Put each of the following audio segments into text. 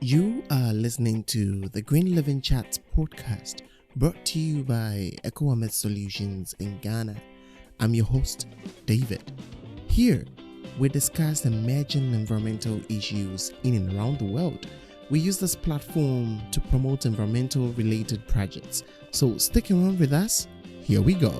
You are listening to the Green Living Chats podcast, brought to you by EcoAmet Solutions in Ghana. I'm your host, David. Here, we discuss emerging environmental issues in and around the world. We use this platform to promote environmental-related projects. So stick around with us. Here we go.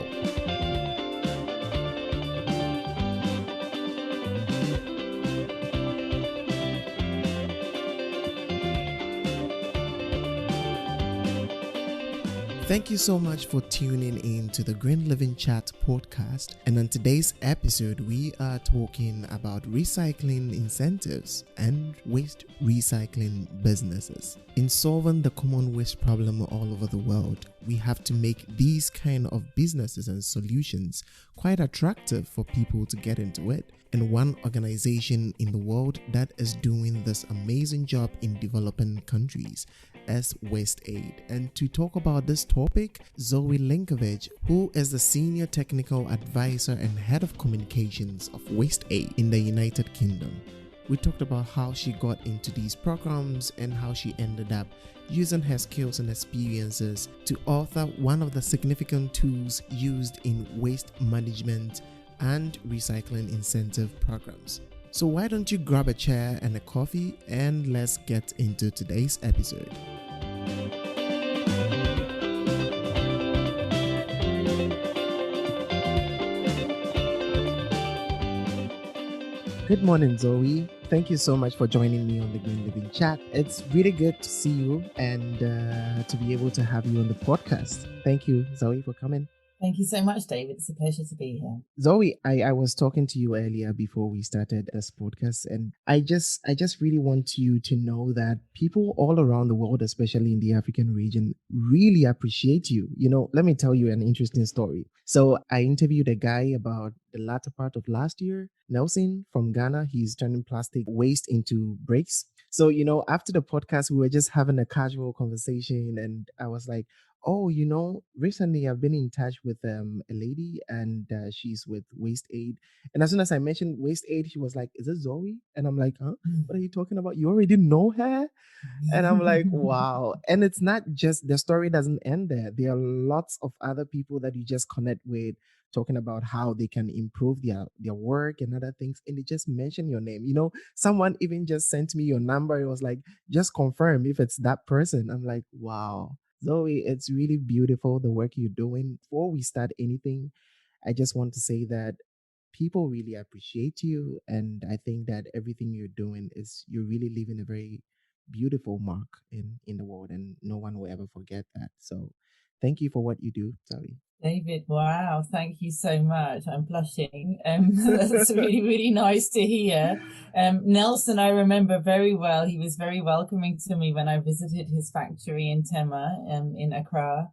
Thank you so much for tuning in to the Green Living Chat podcast. And on today's episode, we are talking about recycling incentives and waste recycling businesses. In solving the common waste problem all over the world, we have to make these kind of businesses and solutions quite attractive for people to get into it. And one organization in the world that is doing this amazing job in developing countries is WasteAid. And to talk about this topic, Zoë Lenkiewicz, who is the Senior Technical Advisor and Head of Communications of WasteAid in the United Kingdom. We talked about how she got into these programs and how she ended up using her skills and experiences to author one of the significant tools used in waste management and recycling incentive programs. So why don't you grab a chair and a coffee and let's get into today's episode. Good morning, Zoe. Thank you so much for joining me on the Green Living Chat. It's really good to see you and to be able to have you on the podcast. Thank you, Zoe, for coming. Thank you so much, David. It's a pleasure to be here. Zoe, I was talking to you earlier before we started this podcast, and I just really want you to know that people all around the world, especially in the African region, really appreciate you. You know, let me tell you an interesting story. So I interviewed a guy about the latter part of last year, Nelson from Ghana. He's turning plastic waste into bricks. So, you know, after the podcast, we were just having a casual conversation, and I was like, oh, you know, recently I've been in touch with a lady and she's with WasteAid. And as soon as I mentioned WasteAid, she was like, is it Zoe? And I'm like, huh? What are you talking about? You already know her? And I'm like, wow. And it's not just, the story doesn't end there. There are lots of other people that you just connect with, talking about how they can improve their work and other things. And they just mention your name. You know, someone even just sent me your number. It was like, just confirm if it's that person. I'm like, wow. Zoe, it's really beautiful, the work you're doing. Before we start anything, I just want to say that people really appreciate you. And I think that everything you're doing is, you're really leaving a very beautiful mark in the world. And no one will ever forget that. So thank you for what you do, Zoe. David, wow, thank you so much. I'm blushing. That's really, really nice to hear. Nelson, I remember very well. He was very welcoming to me when I visited his factory in Tema, in Accra.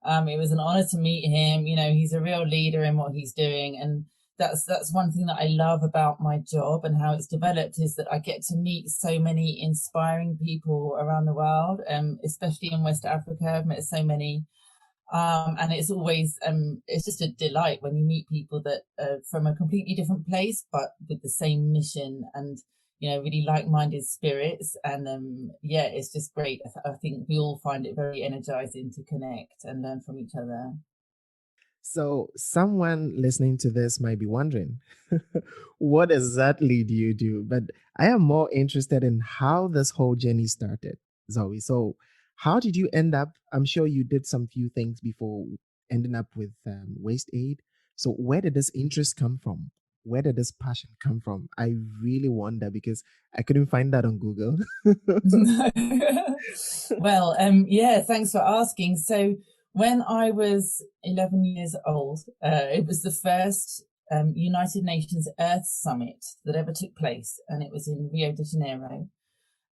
It was an honor to meet him. You know, he's a real leader in what he's doing. And that's one thing that I love about my job and how it's developed, is that I get to meet so many inspiring people around the world, especially in West Africa. I've met so many. And it's always, it's just a delight when you meet people that are from a completely different place, but with the same mission and, you know, really like-minded spirits. And yeah, it's just great. I think we all find it very energizing to connect and learn from each other. So someone listening to this might be wondering, what exactly do you do? But I am more interested in how this whole journey started, Zoe. So how did you end up? I'm sure you did some few things before ending up with WasteAid. So where did this interest come from? Where did this passion come from? I really wonder, because I couldn't find that on Google. Well, yeah, thanks for asking. So when I was 11 years old, it was the first United Nations Earth Summit that ever took place, and it was in Rio de Janeiro.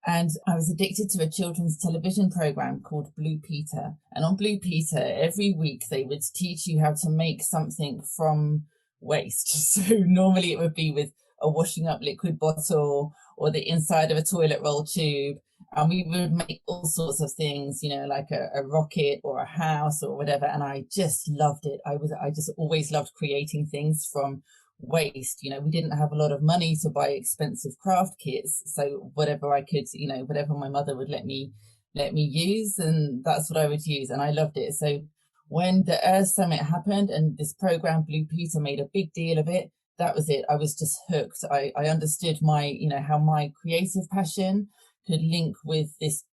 And I was addicted to a children's television program called Blue Peter. And on Blue Peter, every week they would teach you how to make something from waste. So normally it would be with a washing up liquid bottle or the inside of a toilet roll tube. And we would make all sorts of things, you know, like a rocket or a house or whatever. And I just loved it. I just always loved creating things from waste. We didn't have a lot of money to buy expensive craft kits, so whatever I could, whatever my mother would let me use, and that's what I would use, and I loved it. So when the Earth Summit happened and this program Blue Peter made a big deal of it, that was it. I was just hooked. I understood how my creative passion could link with this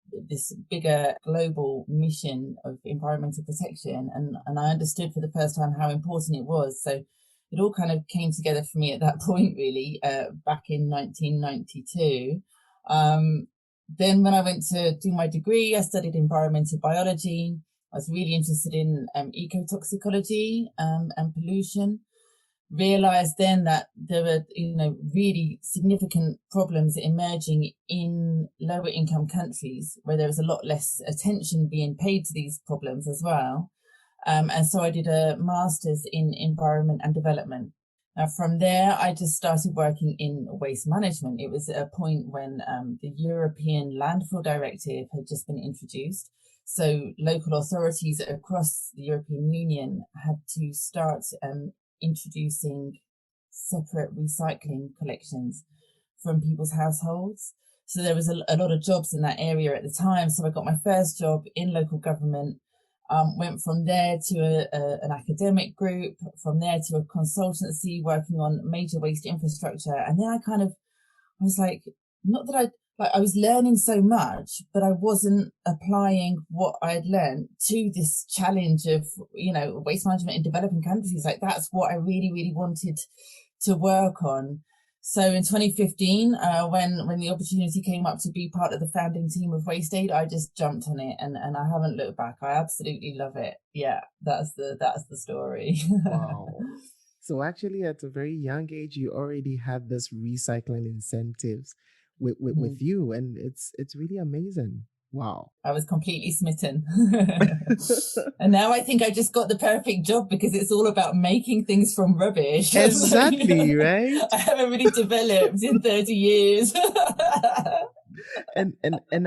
bigger global mission of environmental protection, and I understood for the first time how important it was. So it all kind of came together for me at that point, really, back in 1992. Then when I went to do my degree, I studied environmental biology. I was really interested in ecotoxicology and pollution. Realized then that there were, really significant problems emerging in lower income countries where there was a lot less attention being paid to these problems as well. And so I did a master's in environment and development. Now, from there, I just started working in waste management. It was a point when the European Landfill Directive had just been introduced. So local authorities across the European Union had to start introducing separate recycling collections from people's households. So there was a lot of jobs in that area at the time. So I got my first job in local government, went from there to an academic group, from there to a consultancy working on major waste infrastructure. And then I was like, not that I was learning so much, but I wasn't applying what I had learned to this challenge of, waste management in developing countries. Like, that's what I really, really wanted to work on. So in 2015, when the opportunity came up to be part of the founding team of WasteAid, I just jumped on it, and I haven't looked back. I absolutely love it. Yeah, that's the story. Wow. So actually, at a very young age, you already had this recycling incentives with you, and it's really amazing. Wow. I was completely smitten. And now I think I just got the perfect job because it's all about making things from rubbish. Exactly, right? I haven't really developed in 30 years. And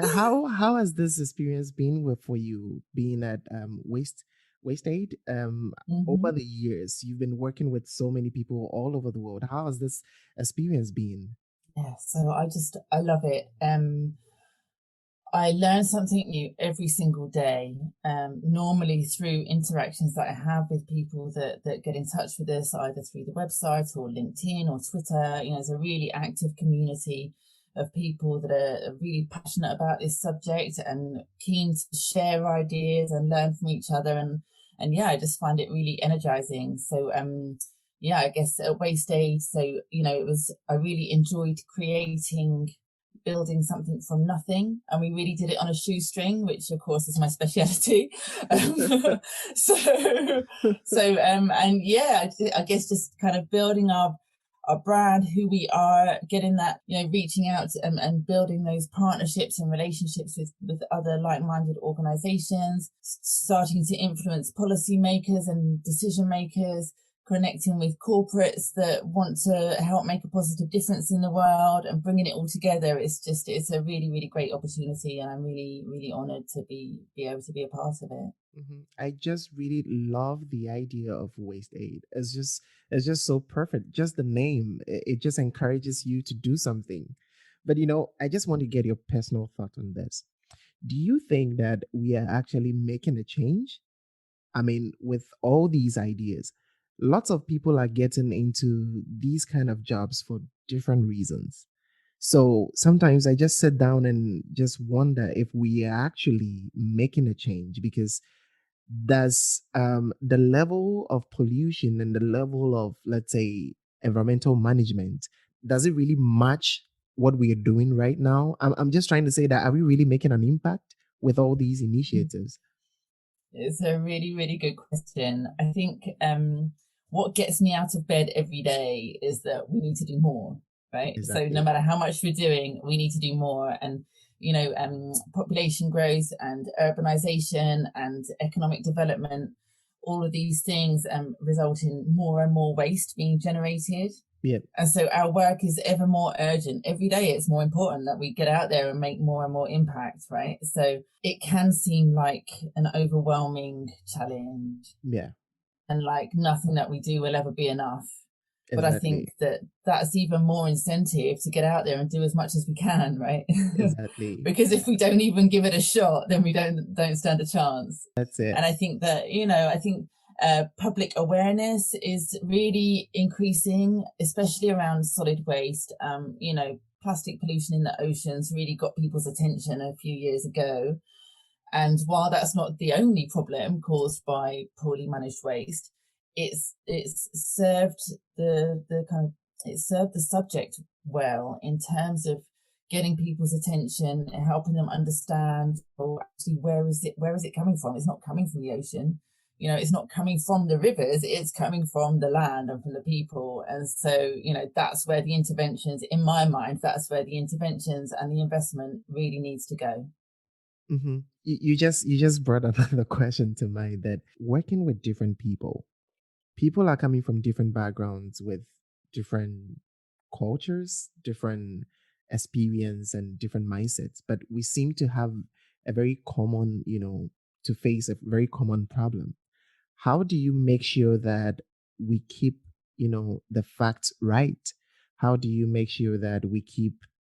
how has this experience been for you being at WasteAid? Over the years, you've been working with so many people all over the world. How has this experience been? Yeah, so I love it. I learn something new every single day, normally through interactions that I have with people that get in touch with us, either through the website or LinkedIn or Twitter. There's a really active community of people that are really passionate about this subject and keen to share ideas and learn from each other. And yeah, I just find it really energizing. So, yeah, I guess at WasteAid, so, I really enjoyed building something from nothing, and we really did it on a shoestring, which of course is my speciality. And yeah, I guess just kind of building our brand, who we are, getting that, reaching out and building those partnerships and relationships with other like-minded organizations, starting to influence policymakers and decision makers, connecting with corporates that want to help make a positive difference in the world, and bringing it all together. It's a really, really great opportunity, and I'm really, really honored to be able to be a part of it. I just really love the idea of WasteAid. It's just so perfect. Just the name, it just encourages you to do something. But I just want to get your personal thought on this. Do you think that we are actually making a change? I mean, with all these ideas, lots of people are getting into these kind of jobs for different reasons. So sometimes I just sit down and just wonder if we are actually making a change, because does the level of pollution and the level of, let's say, environmental management, does it really match what we are doing right now? I'm just trying to say that, are we really making an impact with all these initiatives? It's a really, really good question. I think what gets me out of bed every day is that we need to do more, right? Exactly. So no matter how much we're doing, we need to do more. And, population growth and urbanization and economic development, all of these things result in more and more waste being generated. Yeah. And so our work is ever more urgent. Every day it's more important that we get out there and make more and more impact, right? So it can seem like an overwhelming challenge. Yeah. And like nothing that we do will ever be enough. But I think Exactly. that that's even more incentive to get out there and do as much as we can, right? Exactly. Because if we don't even give it a shot, then we don't stand a chance. That's it. And I think that, I think public awareness is really increasing, especially around solid waste. Plastic pollution in the oceans really got people's attention a few years ago. And while that's not the only problem caused by poorly managed waste, it's served the subject well in terms of getting people's attention and helping them understand, actually, where is it coming from? It's not coming from the ocean. It's not coming from the rivers, it's coming from the land and from the people. And so, that's where the interventions, in my mind, that's where the interventions and the investment really needs to go. Mm-hmm. You just brought another question to mind, that working with different people are coming from different backgrounds with different cultures, different experience, and different mindsets. But we seem to have a very common, to face a very common problem. How do you make sure that we keep, the facts right? How do you make sure that we keep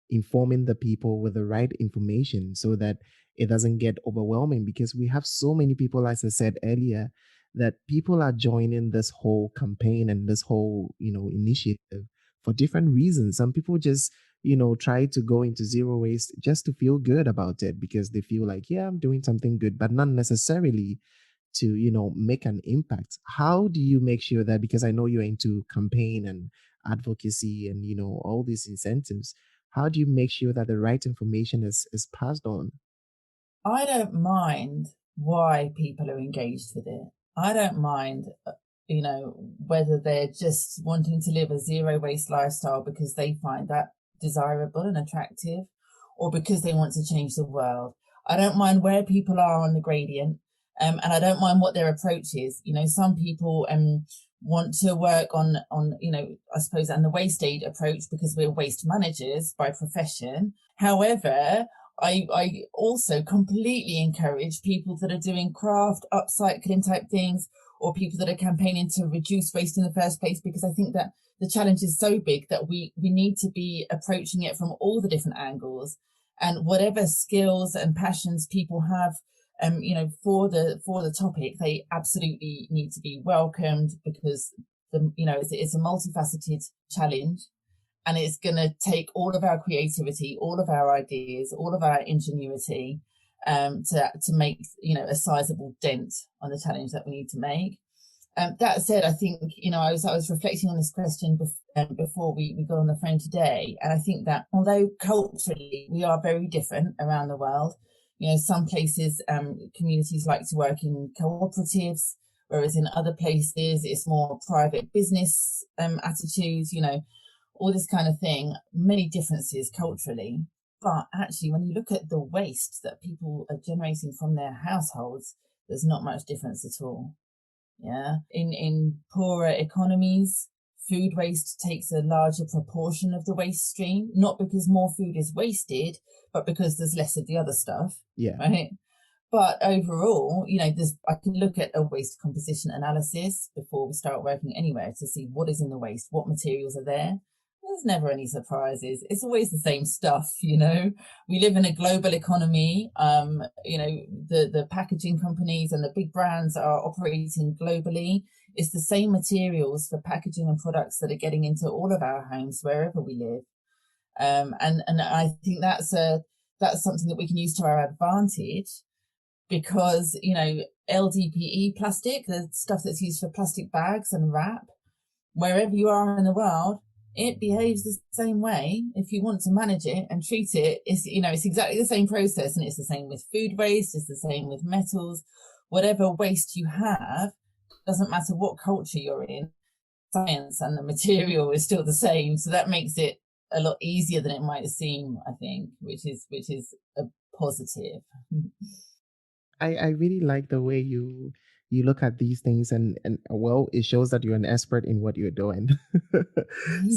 informing the people with the right information so that it doesn't get overwhelming? Because we have so many people, as I said earlier, that people are joining this whole campaign and this whole, initiative for different reasons. Some people just, try to go into zero waste just to feel good about it because they feel like, yeah, I'm doing something good, but not necessarily to make an impact. How do you make sure that, because I know you're into campaign and advocacy and all these incentives, how do you make sure that the right information is passed on? I don't mind why people are engaged with it. I don't mind, whether they're just wanting to live a zero waste lifestyle because they find that desirable and attractive, or because they want to change the world. I don't mind where people are on the gradient, and I don't mind what their approach is. Some people want to work on I suppose, and the WasteAid approach, because we're waste managers by profession. However, I also completely encourage people that are doing craft, upcycling type things, or people that are campaigning to reduce waste in the first place, because I think that the challenge is so big that we need to be approaching it from all the different angles. And whatever skills and passions people have, for the topic, they absolutely need to be welcomed, because it's a multifaceted challenge. And it's going to take all of our creativity, all of our ideas, all of our ingenuity to make, a sizable dent on the challenge that we need to make. That said, I think, I was reflecting on this question before we got on the phone today. And I think that although culturally we are very different around the world, some places, communities like to work in cooperatives, whereas in other places it's more private business attitudes, all this kind of thing, many differences culturally. But actually, when you look at the waste that people are generating from their households, there's not much difference at all. Yeah. In poorer economies, food waste takes a larger proportion of the waste stream, not because more food is wasted, but because there's less of the other stuff. Yeah. Right. But overall, I can look at a waste composition analysis before we start working anywhere to see what is in the waste, what materials are there. There's never any surprises. It's always the same stuff, We live in a global economy. The packaging companies and the big brands are operating globally. It's the same materials for packaging and products that are getting into all of our homes, wherever we live. And I think that's something that we can use to our advantage, because, LDPE plastic, the stuff that's used for plastic bags and wrap, wherever you are in the world, it behaves the same way. If you want to manage it and treat it, it's exactly the same process. And it's the same with food waste. It's the same with metals. Whatever waste you have, doesn't matter what culture you're in, science and the material is still the same. So that makes it a lot easier than it might seem, I think, which is a positive. I really like the way you look at these things, and well, it shows that you're an expert in what you're doing.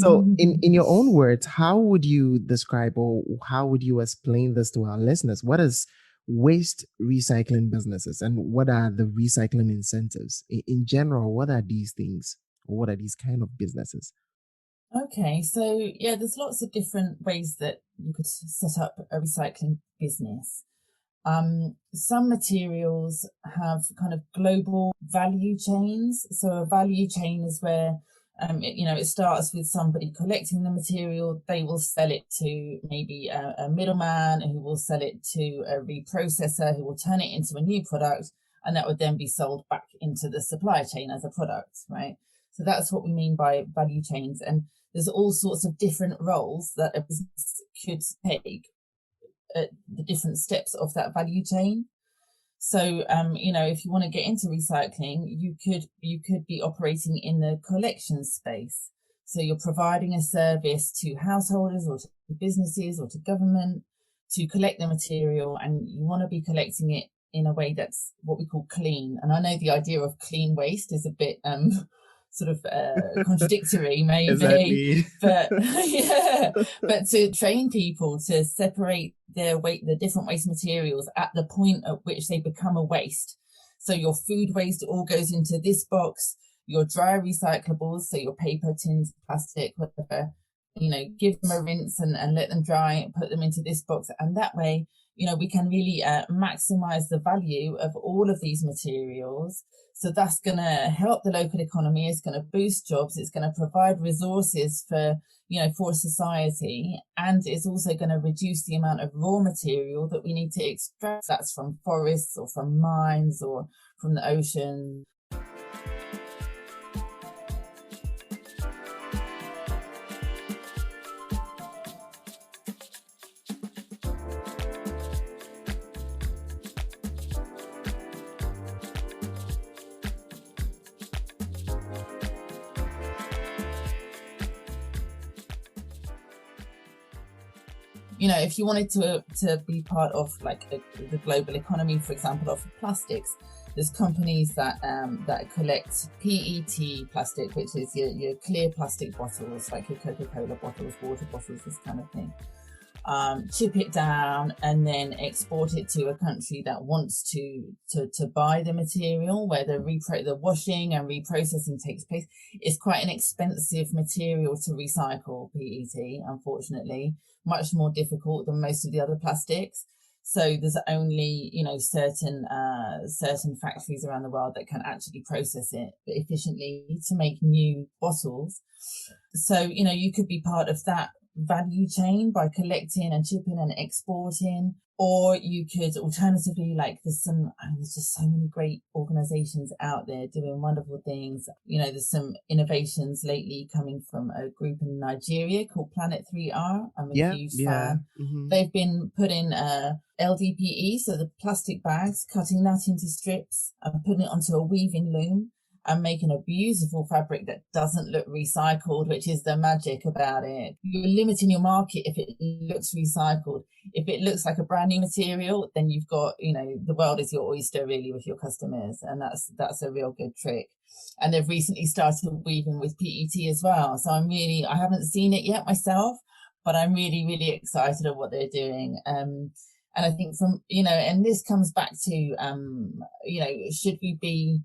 So in your own words, how would you describe, or how would you explain this to our listeners? What is waste recycling businesses, and what are the recycling incentives in general? What are these things? Or what are these kind of businesses? Okay, so yeah, there's lots of different ways that you could set up a recycling business. Some materials have kind of global value chains. So a value chain is where, it starts with somebody collecting the material. They will sell it to maybe a middleman who will sell it to a reprocessor who will turn it into a new product, and that would then be sold back into the supply chain as a product, right? So that's what we mean by value chains. And there's all sorts of different roles that a business could take at the different steps of that value chain. So, if you want to get into recycling, you could be operating in the collection space. So you're providing a service to householders or to businesses or to government to collect the material, and you want to be collecting it in a way that's what we call clean. And I know the idea of clean waste is a bit sort of contradictory, maybe, Exactly. but yeah, but to train people to separate the different waste materials at the point at which they become a waste. So your food waste all goes into this box, your dry recyclables, so your paper, tins, plastic, whatever, give them a rinse and let them dry, put them into this box. And that way, we can really maximize the value of all of these materials. So that's going to help the local economy. It's going to boost jobs. It's going to provide resources for society. And it's also going to reduce the amount of raw material that we need to extract. That's from forests or from mines or from the ocean. If you wanted to be part of like the global economy, for example, of plastics, there's companies that collect PET plastic, which is your clear plastic bottles, like your Coca-Cola bottles, water bottles, this kind of thing. Chip it down and then export it to a country that wants to buy the material, where the washing and reprocessing takes place. It's quite an expensive material to recycle, PET, unfortunately, much more difficult than most of the other plastics. So there's only, certain factories around the world that can actually process it efficiently to make new bottles. So, you could be part of that value chain by collecting and chipping and exporting, or you could alternatively, like there's just so many great organizations out there doing wonderful things. There's some innovations lately coming from a group in Nigeria called Planet 3R. I'm a huge fan. Mm-hmm. They've been putting LDPE, so the plastic bags, cutting that into strips and putting it onto a weaving loom and making a beautiful fabric that doesn't look recycled, which is the magic about it. You're limiting your market if it looks recycled. If it looks like a brand new material, then you've got, the world is your oyster really with your customers. And that's a real good trick. And they've recently started weaving with PET as well. So I haven't seen it yet myself, but I'm really, really excited at what they're doing. And I think and this comes back to, should we be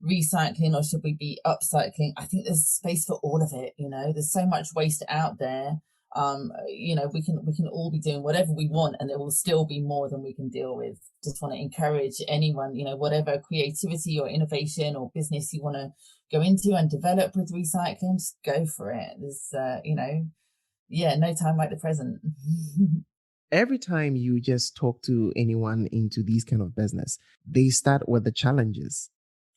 recycling or should we be upcycling? I think there's space for all of it. There's so much waste out there. We can all be doing whatever we want, and there will still be more than we can deal with. Just want to encourage anyone, whatever creativity or innovation or business you want to go into and develop with recycling, just go for it. There's, no time like the present. Every time you just talk to anyone into these kind of business, they start with the challenges.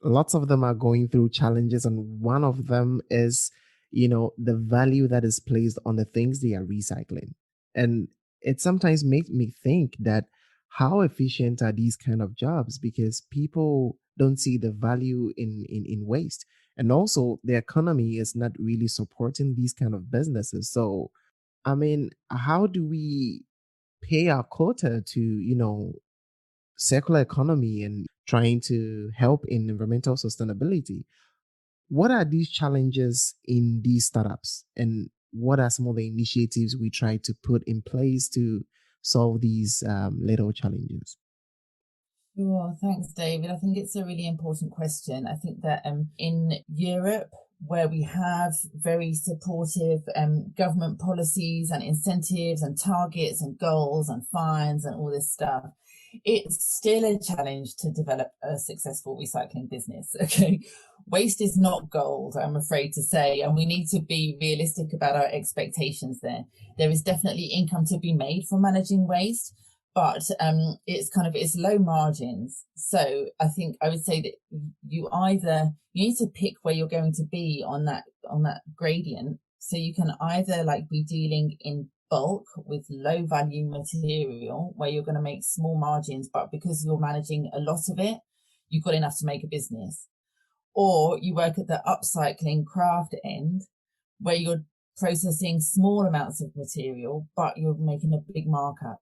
Lots of them are going through challenges, and one of them is, the value that is placed on the things they are recycling. And it sometimes makes me think that how efficient are these kind of jobs, because people don't see the value in waste. And also the economy is not really supporting these kind of businesses. So, I mean, how do we pay our quota to, circular economy and trying to help in environmental sustainability? What are these challenges in these startups, and what are some of the initiatives we try to put in place to solve these little challenges? Sure, thanks, David. I think it's a really important question. I think that in Europe, where we have very supportive government policies and incentives and targets and goals and fines and all this stuff, it's still a challenge to develop a successful recycling business. Okay. Waste is not gold, I'm afraid to say, and we need to be realistic about our expectations there. There is definitely income to be made from managing waste, but it's low margins. So I think I would say that you need to pick where you're going to be on that gradient. So you can either be dealing in bulk with low value material where you're going to make small margins, but because you're managing a lot of it, you've got enough to make a business. Or you work at the upcycling craft end where you're processing small amounts of material, but you're making a big markup.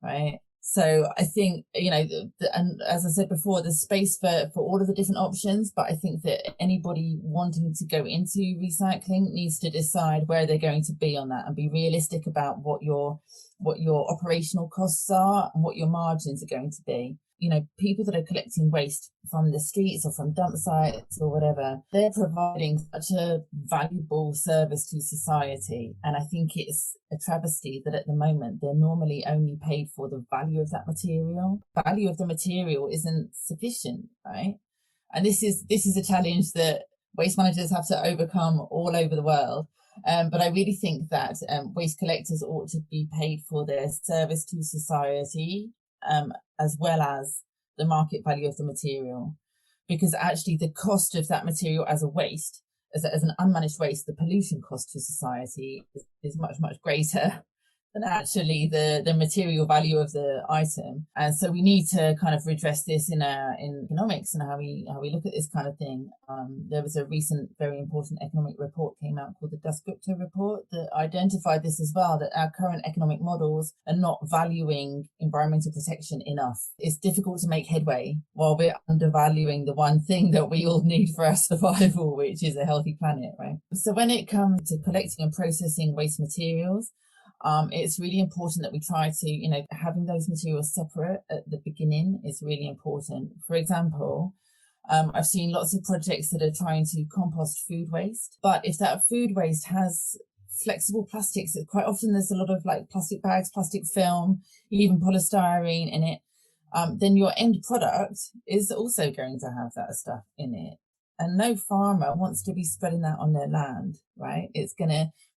Right. So I think, and as I said before, there's space for all of the different options, but I think that anybody wanting to go into recycling needs to decide where they're going to be on that and be realistic about what your operational costs are and what your margins are going to be. People that are collecting waste from the streets or from dump sites or whatever, they're providing such a valuable service to society. And I think it's a travesty that at the moment they're normally only paid for the value of that material. Value of the material isn't sufficient, right? And this is a challenge that waste managers have to overcome all over the world. But I really think that waste collectors ought to be paid for their service to society, as well as the market value of the material, because actually the cost of that material as a waste, as an unmanaged waste, the pollution cost to society is much, much greater than actually the material value of the item. And so we need to kind of redress this in economics and how we look at this kind of thing. There was a recent very important economic report came out called the Dasgupta report that identified this as well, that our current economic models are not valuing environmental protection enough. It's difficult to make headway while we're undervaluing the one thing that we all need for our survival, which is a healthy planet, right? So when it comes to collecting and processing waste materials, it's really important that we try to, having those materials separate at the beginning is really important. For example, I've seen lots of projects that are trying to compost food waste, but if that food waste has flexible plastics, quite often there's a lot of plastic bags, plastic film, even polystyrene in it, then your end product is also going to have that stuff in it. And no farmer wants to be spreading that on their land, right?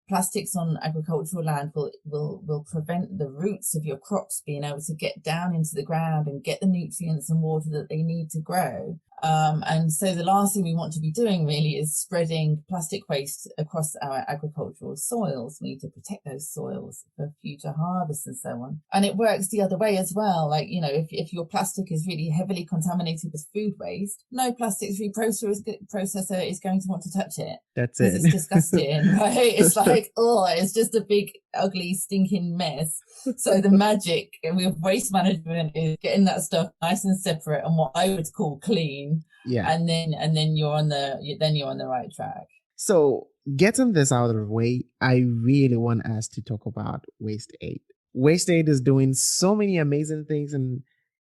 Plastics on agricultural land will prevent the roots of your crops being able to get down into the ground and get the nutrients and water that they need to grow. And so the last thing we want to be doing really is spreading plastic waste across our agricultural soils. We need to protect those soils for future harvests and so on. And it works the other way as well. If your plastic is really heavily contaminated with food waste, no plastics reprocessor is going to want to touch it. That's it. It's disgusting, right? It's it's just a big, ugly, stinking mess. So the magic with waste management is getting that stuff nice and separate and what I would call clean. Yeah. And then you're on the right track. So getting this out of the way, I really want us to talk about WasteAid. WasteAid is doing so many amazing things, and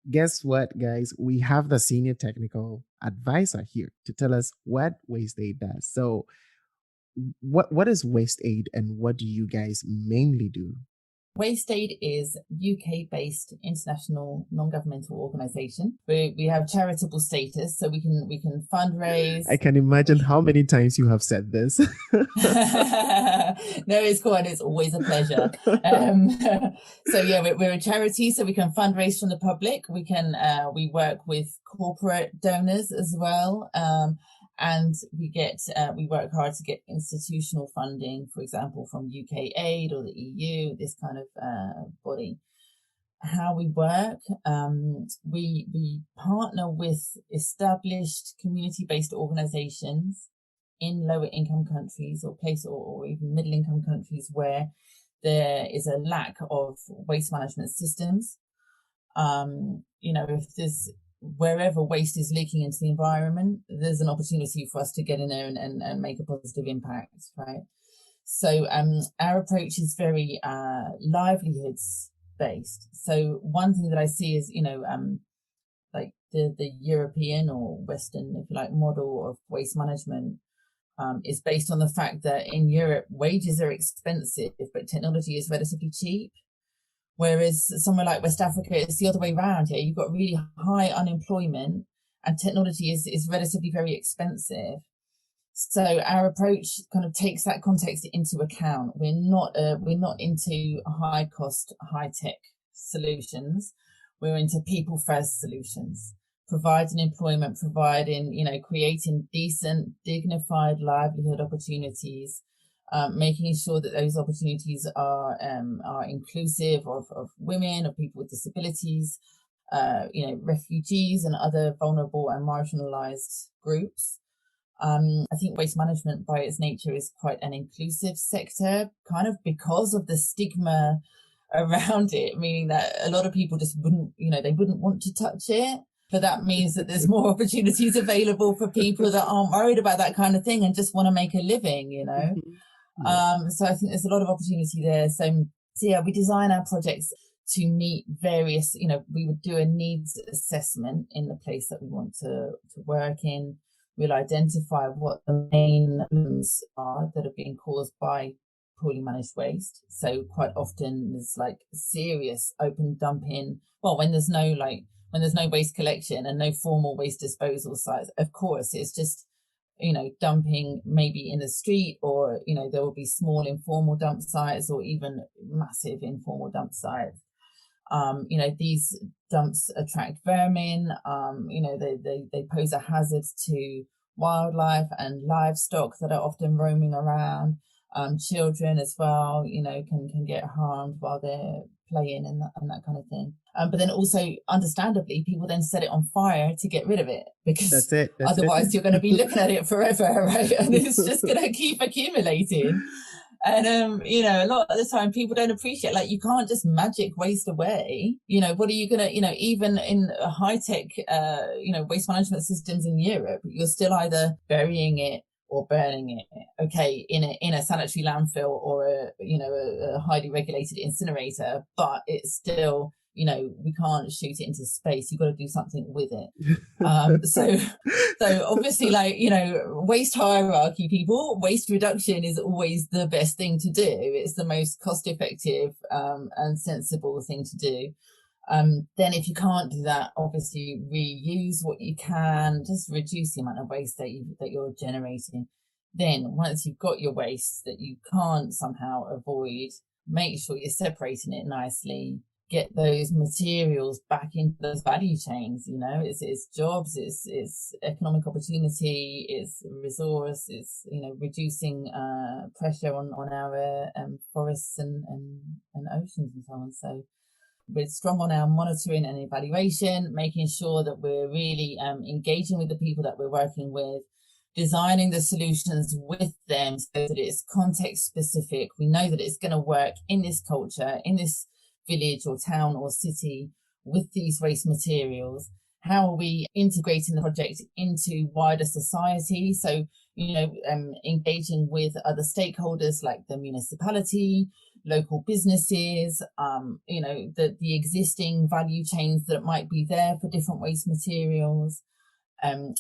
guess what, guys? We have the senior technical advisor here to tell us what WasteAid does. So what is WasteAid and what do you guys mainly do? WasteAid is UK-based international non-governmental organisation. We have charitable status, so we can fundraise. I can imagine how many times you have said this. No, it's cool, and it's always a pleasure. So yeah, we're a charity, so we can fundraise from the public. We work with corporate donors as well. And we work hard to get institutional funding, for example, from UK Aid or the EU, this kind of body. How we work, we partner with established community-based organizations in lower income countries or even middle income countries where there is a lack of waste management systems. If there's wherever waste is leaking into the environment, there's an opportunity for us to get in there and make a positive impact, right? So our approach is very livelihoods based. So one thing that I see is, the European or Western, if you like, model of waste management is based on the fact that in Europe, wages are expensive, but technology is relatively cheap. Whereas somewhere like West Africa, it's the other way around. Here, you've got really high unemployment, and technology is relatively very expensive. So our approach kind of takes that context into account. We're not into high cost, high tech solutions. We're into people first solutions, providing employment, creating decent, dignified livelihood opportunities, making sure that those opportunities are inclusive of women, of people with disabilities, refugees and other vulnerable and marginalized groups. I think waste management by its nature is quite an inclusive sector, kind of because of the stigma around it, meaning that a lot of people just wouldn't want to touch it. But that means that there's more opportunities available for people that aren't worried about that kind of thing and just want to make a living, So I think there's a lot of opportunity there. So yeah, we design our projects to meet various, we would do a needs assessment in the place that we want to work in. We'll identify what the main problems are that are being caused by poorly managed waste. So quite often there's like serious open dumping. Well, when there's no waste collection and no formal waste disposal sites, of course, it's just, dumping maybe in the street, or, there will be small informal dump sites or even massive informal dump sites. These dumps attract vermin, they pose a hazard to wildlife and livestock that are often roaming around. Children as well, can get harmed while they're playing and that kind of thing. But then also, understandably, people then set it on fire to get rid of it, because otherwise you're going to be looking at it forever, right? And it's just going to keep accumulating. And, a lot of the time people don't appreciate, like, you can't just magic waste away. What are you going to, even in high-tech, waste management systems in Europe, you're still either burying it or burning it, okay, in a sanitary landfill or a highly regulated incinerator, but it's still, we can't shoot it into space. You've got to do something with it. So obviously, waste hierarchy, people, waste reduction is always the best thing to do. It's the most cost effective and sensible thing to do. Then if you can't do that, obviously reuse what you can, just reduce the amount of waste that you're generating. Then once you've got your waste that you can't somehow avoid, make sure you're separating it nicely, get those materials back into those value chains. It's jobs, it's economic opportunity, it's resource, it's, reducing pressure on our forests and oceans and so on. So we're strong on our monitoring and evaluation, making sure that we're really engaging with the people that we're working with, designing the solutions with them so that it's context specific. We know that it's going to work in this culture, in this village or town or city with these waste materials. How are we integrating the project into wider society? So, engaging with other stakeholders like the municipality, local businesses, the existing value chains that might be there for different waste materials,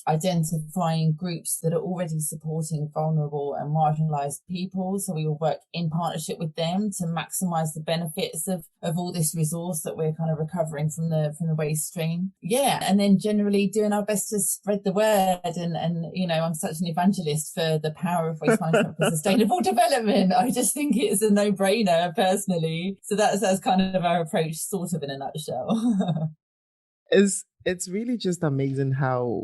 identifying groups that are already supporting vulnerable and marginalized people. So we will work in partnership with them to maximize the benefits of all this resource that we're kind of recovering from the waste stream. Yeah. And then generally doing our best to spread the word. And I'm such an evangelist for the power of waste management for sustainable development. I just think it's a no-brainer personally. So that's kind of our approach, sort of in a nutshell. It's really just amazing how,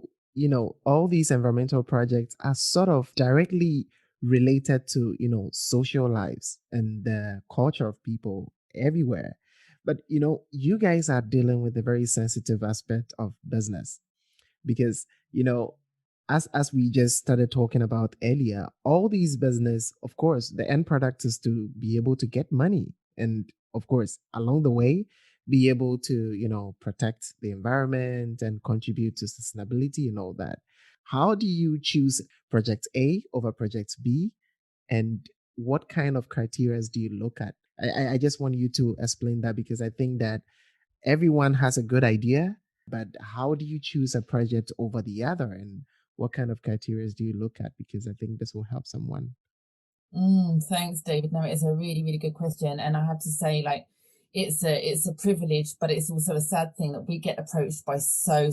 all these environmental projects are sort of directly related to, social lives and the culture of people everywhere. But, you guys are dealing with a very sensitive aspect of business because, as we just started talking about earlier, all these business, of course, the end product is to be able to get money. And of course, along the way, be able to, protect the environment and contribute to sustainability and all that. How do you choose project A over project B? And what kind of criteria do you look at? I just want you to explain that because I think that everyone has a good idea, but how do you choose a project over the other? And what kind of criteria do you look at? Because I think this will help someone. Thanks, David. No, it's a really, really good question. And I have to say, like, it's a privilege, but it's also a sad thing that we get approached by so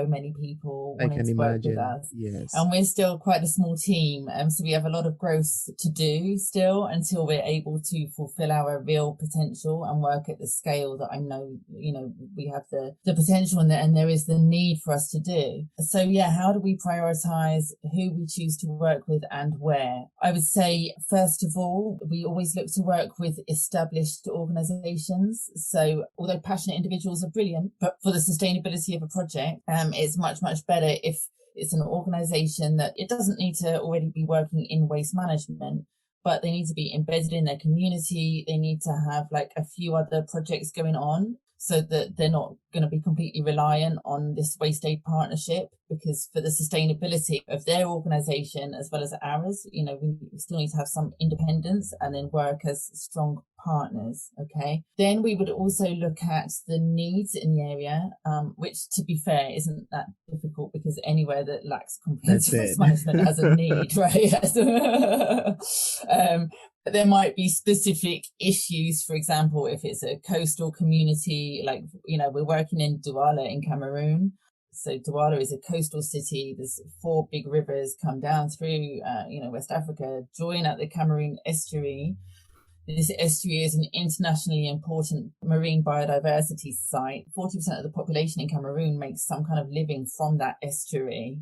many people I wanting can to work with imagine. us. Yes. And we're still quite a small team. So we have a lot of growth to do still until we're able to fulfill our real potential and work at the scale that I know, we have the potential and there is the need for us to do. So yeah, how do we prioritize who we choose to work with and where? I would say, first of all, we always look to work with established organizations. So although passionate individuals are brilliant, but for the sustainability of a project, it's much better if it's an organization that it doesn't need to already be working in waste management, but they need to be embedded in their community. They need to have like a few other projects going on so that they're not going to be completely reliant on this WasteAid partnership, because for the sustainability of their organization as well as ours, we still need to have some independence and then work as strong partners. Okay. Then we would also look at the needs in the area, which, to be fair, isn't that difficult because anywhere that lacks comprehensive waste management has a need, right? But there might be specific issues. For example, if it's a coastal community, like, we're working in Douala in Cameroon. So Douala is a coastal city. There's 4 big rivers come down through, West Africa, join at the Cameroon estuary. This estuary is an internationally important marine biodiversity site. 40% of the population in Cameroon makes some kind of living from that estuary.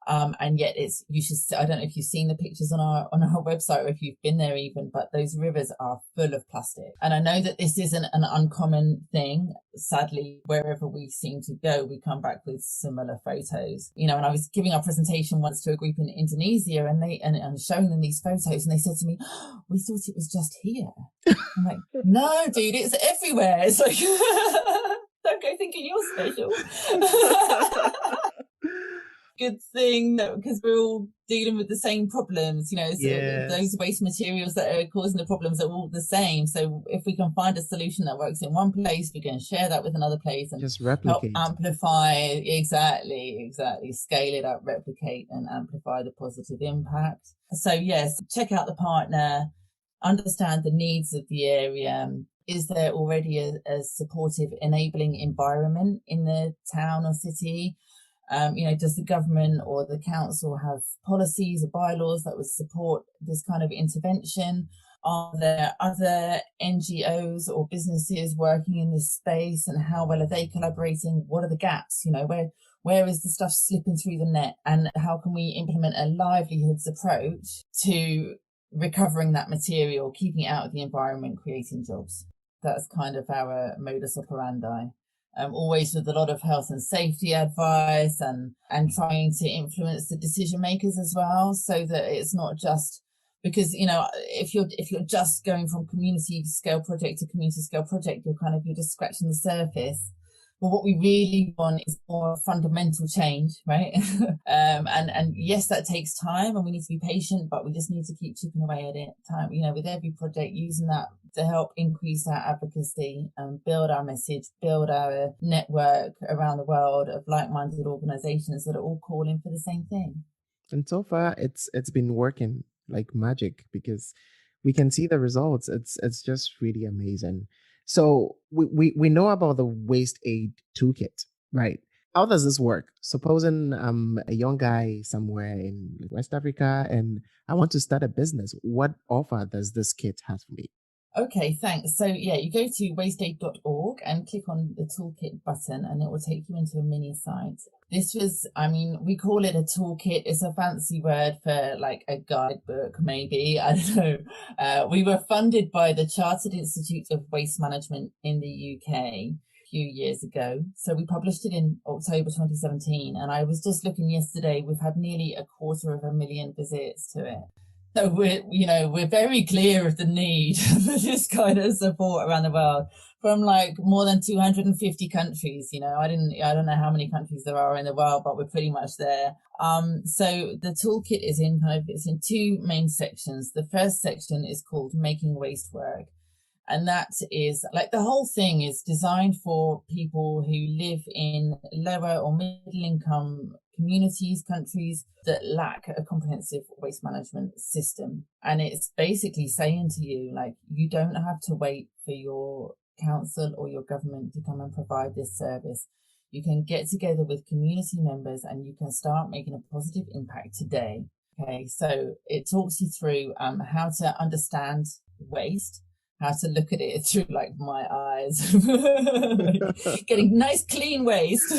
And yet I don't know if you've seen the pictures on our website or if you've been there even, but those rivers are full of plastic. And I know that this isn't an uncommon thing. Sadly, wherever we seem to go, we come back with similar photos. And I was giving a presentation once to a group in Indonesia and showing them these photos, and they said to me, "Oh, we thought it was just here." I'm like, "No, dude, it's everywhere." It's like, don't go thinking you're special. Good thing that because we're all dealing with the same problems, those waste materials that are causing the problems are all the same. So if we can find a solution that works in one place, we can share that with another place and just replicate, help amplify. Exactly, scale it up, replicate and amplify the positive impact. So yes, check out the partner, understand the needs of the area. Is there already a supportive enabling environment in the town or city? Does the government or the council have policies or bylaws that would support this kind of intervention? Are there other NGOs or businesses working in this space, and how well are they collaborating? What are the gaps? Where is the stuff slipping through the net, and how can we implement a livelihoods approach to recovering that material, keeping it out of the environment, creating jobs? That's kind of our modus operandi. Always with a lot of health and safety advice and trying to influence the decision makers as well, so that it's not just because, if you're just going from community scale project to community scale project, you're just scratching the surface. But what we really want is more fundamental change, right? And yes, that takes time and we need to be patient, but we just need to keep chipping away at it. With every project, using that to help increase our advocacy and build our message, build our network around the world of like-minded organizations that are all calling for the same thing. And so far, it's been working like magic because we can see the results. It's just really amazing. So we know about the WasteAid Toolkit, right? How does this work? Supposing I'm a young guy somewhere in West Africa and I want to start a business, what offer does this kit have for me? Okay, thanks. So yeah, you go to wasteaid.org and click on the toolkit button and it will take you into a mini site. This was, we call it a toolkit. It's a fancy word for like a guidebook, maybe. I don't know. We were funded by the Chartered Institute of Waste Management in the UK a few years ago. So we published it in October 2017. And I was just looking yesterday, we've had nearly 250,000 visits to it. So we're very clear of the need for this kind of support around the world from like more than 250 countries. I don't know how many countries there are in the world, but we're pretty much there. So the toolkit is it's in 2 main sections. The first section is called Making Waste Work. And that is like the whole thing is designed for people who live in lower or middle income communities, countries that lack a comprehensive waste management system. And it's basically saying to you, like, you don't have to wait for your council or your government to come and provide this service. You can get together with community members and you can start making a positive impact today. Okay, so it talks you through how to understand waste, how to look at it through like my eyes, getting nice clean waste,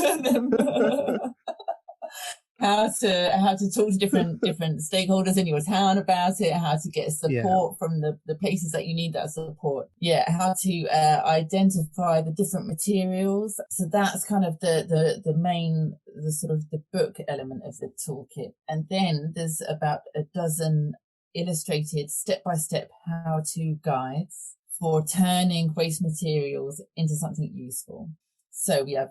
how to talk to different stakeholders in your town about it, how to get support from the places that you need that support. Yeah, how to identify the different materials. So that's kind of the main, the sort of the book element of the toolkit. And then there's about a dozen illustrated step-by-step how-to guides for turning waste materials into something useful. So we have,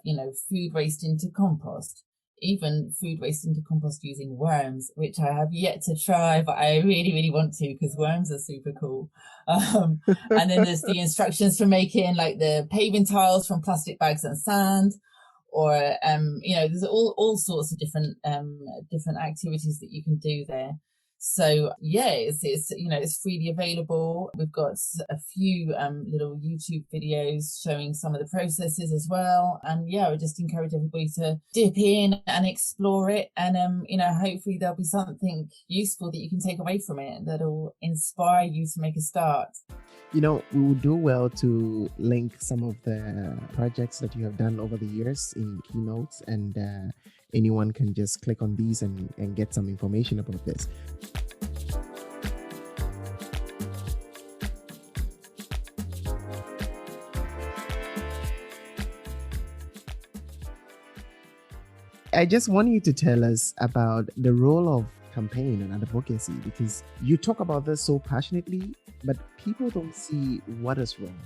food waste into compost, even food waste into compost using worms, which I have yet to try, but I really, really want to because worms are super cool. And then there's the instructions for making like the paving tiles from plastic bags and sand, or, there's all sorts of different activities that you can do there. So yeah, it's freely available. We've got a few little YouTube videos showing some of the processes as well. And yeah, I would just encourage everybody to dip in and explore it. And hopefully there'll be something useful that you can take away from it that'll inspire you to make a start. We would do well to link some of the projects that you have done over the years in keynotes, and anyone can just click on these and get some information about this. I just want you to tell us about the role of campaign and advocacy, because you talk about this so passionately, but people don't see what is wrong.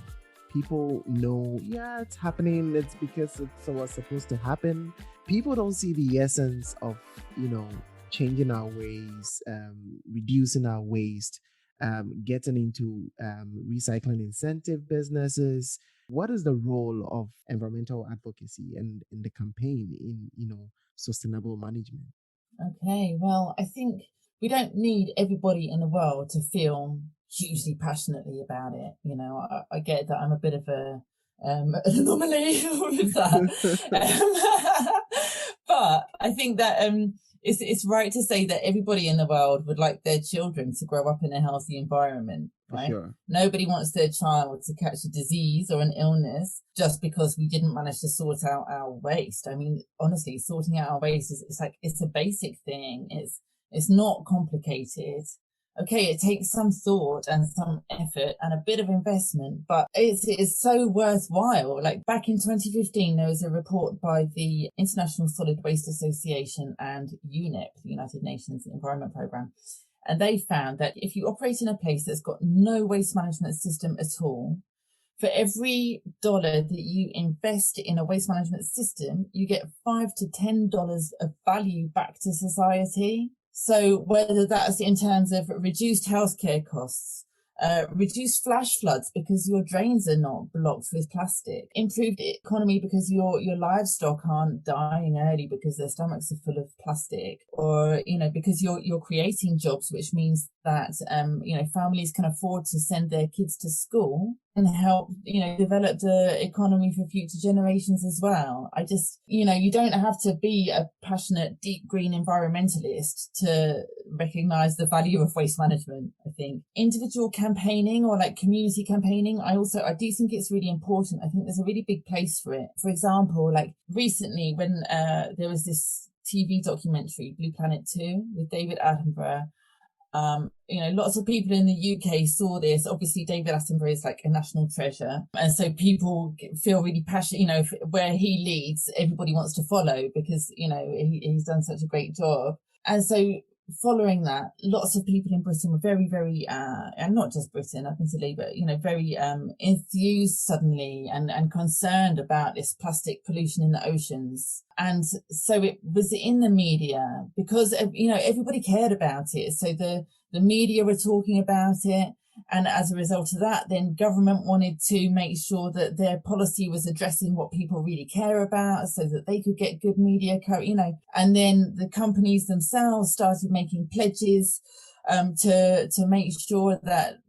People know, it's happening, it's because it's what's supposed to happen. People don't see the essence of, changing our ways, reducing our waste, getting into recycling incentive businesses. What is the role of environmental advocacy and in the campaign in, sustainable management? Okay, well, I think we don't need everybody in the world to feel hugely passionately about it. I get that I'm a bit of an anomaly with that. But I think that it's right to say that everybody in the world would like their children to grow up in a healthy environment, right? Sure. Nobody wants their child to catch a disease or an illness just because we didn't manage to sort out our waste. I mean, honestly, sorting out our waste it's a basic thing. It's not complicated. Okay, it takes some thought and some effort and a bit of investment, but it's so worthwhile. Like back in 2015, there was a report by the International Solid Waste Association and UNEP, the United Nations Environment Programme. And they found that if you operate in a place that's got no waste management system at all, for every dollar that you invest in a waste management system, you get $5 to $10 of value back to society. So whether that's in terms of reduced healthcare costs, reduced flash floods because your drains are not blocked with plastic, improved economy because your livestock aren't dying early because their stomachs are full of plastic, or because you're creating jobs, which means that families can afford to send their kids to school and help develop the economy for future generations as well. I just you don't have to be a passionate deep green environmentalist to recognize the value of waste management. I think individual campaigning or like community campaigning, I do think it's really important. I think there's a really big place for it. For example, like recently when there was this TV documentary, Blue Planet 2 with David Attenborough. Lots of people in the UK saw this. Obviously, David Attenborough is like a national treasure. And so people feel really passionate, where he leads, everybody wants to follow because, he's done such a great job. And so following that, lots of people in Britain were very, very, and not just Britain, admittedly, but, very enthused suddenly and concerned about this plastic pollution in the oceans. And so it was in the media because, everybody cared about it. So the media were talking about it. And as a result of that, then government wanted to make sure that their policy was addressing what people really care about so that they could get good media, and then the companies themselves started making pledges to make sure that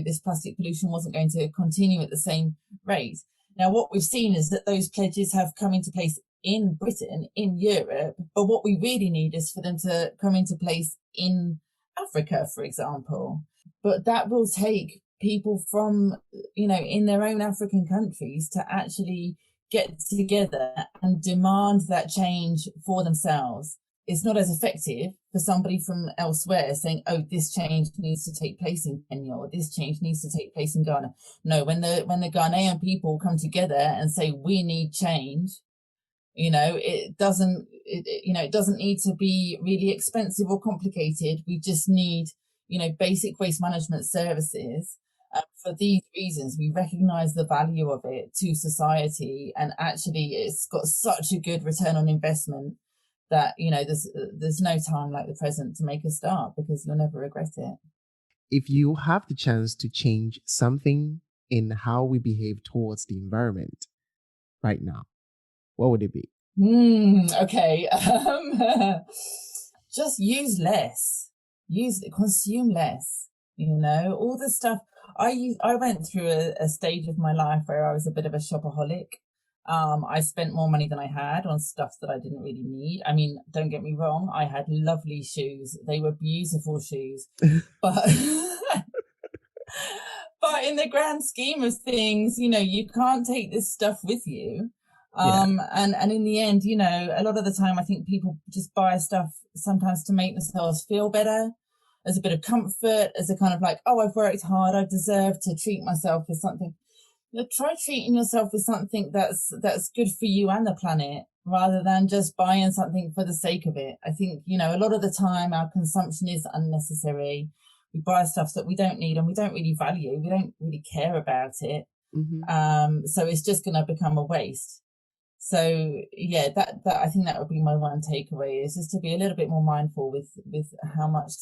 this plastic pollution wasn't going to continue at the same rate. Now, what we've seen is that those pledges have come into place in Britain, in Europe, but what we really need is for them to come into place in Africa, for example. But that will take people from, in their own African countries to actually get together and demand that change for themselves. It's not as effective for somebody from elsewhere saying, oh, this change needs to take place in Kenya or this change needs to take place in Ghana. No, when the Ghanaian people come together and say, we need change, it doesn't need to be really expensive or complicated. We just need, basic waste management services. For these reasons, we recognize the value of it to society, and actually it's got such a good return on investment that, there's no time like the present to make a start, because you'll never regret it. If you have the chance to change something in how we behave towards the environment right now, what would it be? Okay. Just use less. Consume less. All the stuff. I went through a stage of my life where I was a bit of a shopaholic. I spent more money than I had on stuff that I didn't really need. I mean, don't get me wrong, I had lovely shoes. They were beautiful shoes. But but in the grand scheme of things, you can't take this stuff with you. And in the end, a lot of the time I think people just buy stuff sometimes to make themselves feel better, as a bit of comfort, as a kind of like, oh, I've worked hard, I deserve to treat myself with something. Try treating yourself with something that's good for you and the planet, rather than just buying something for the sake of it. I think, a lot of the time our consumption is unnecessary. We buy stuff that we don't need and we don't really value. We don't really care about it. Mm-hmm. So it's just going to become a waste. So yeah, that I think that would be my one takeaway, is just to be a little bit more mindful with how much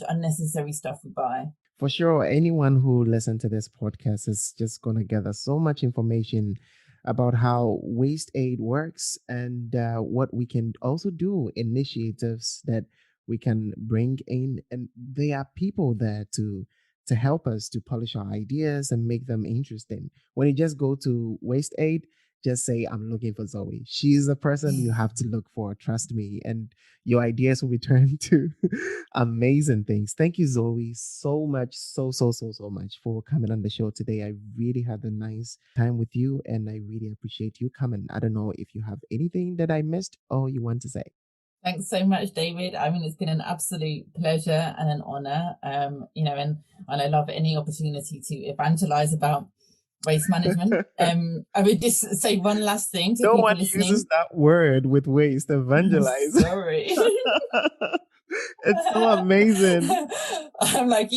unnecessary stuff we buy. For sure, anyone who listens to this podcast is just going to gather so much information about how WasteAid works and what we can also do, initiatives that we can bring in. And there are people there to help us to polish our ideas and make them interesting. When you just go to WasteAid, just say, I'm looking for Zoe. She's the person you have to look for. Trust me. And your ideas will be turned to amazing things. Thank you, Zoe, so much, so much for coming on the show today. I really had a nice time with you and I really appreciate you coming. I don't know if you have anything that I missed or you want to say. Thanks so much, David. I mean, it's been an absolute pleasure and an honor, and I love any opportunity to evangelize about waste management. I would just say one last thing to no people one listening. uses that word with waste, evangelize. Sorry. It's so amazing. I'm like,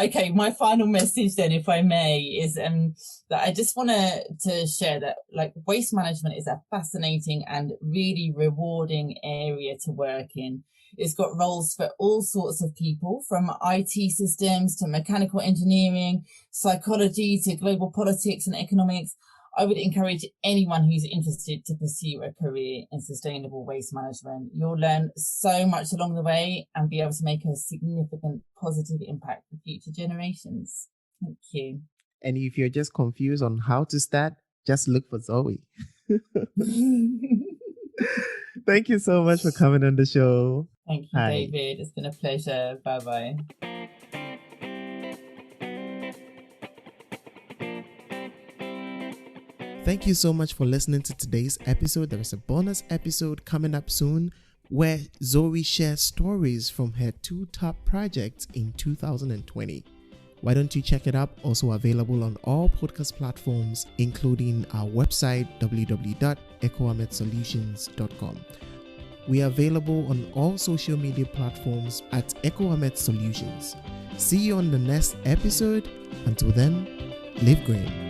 okay, my final message then, if I may, is that I just want to share that waste management is a fascinating and really rewarding area to work in. It's got roles for all sorts of people, from IT systems to mechanical engineering, psychology to global politics and economics. I would encourage anyone who's interested to pursue a career in sustainable waste management. You'll learn so much along the way and be able to make a significant positive impact for future generations. Thank you. And if you're just confused on how to start, just look for Zoe. Thank you so much for coming on the show. Thank you, Hi. David. It's been a pleasure. Bye-bye. Thank you so much for listening to today's episode. There is a bonus episode coming up soon where Zoe shares stories from her 2 top projects in 2020. Why don't you check it out? Also available on all podcast platforms, including our website, www.ecoametsolutions.com. We are available on all social media platforms at EcoAmet Solutions. See you on the next episode. Until then, live green.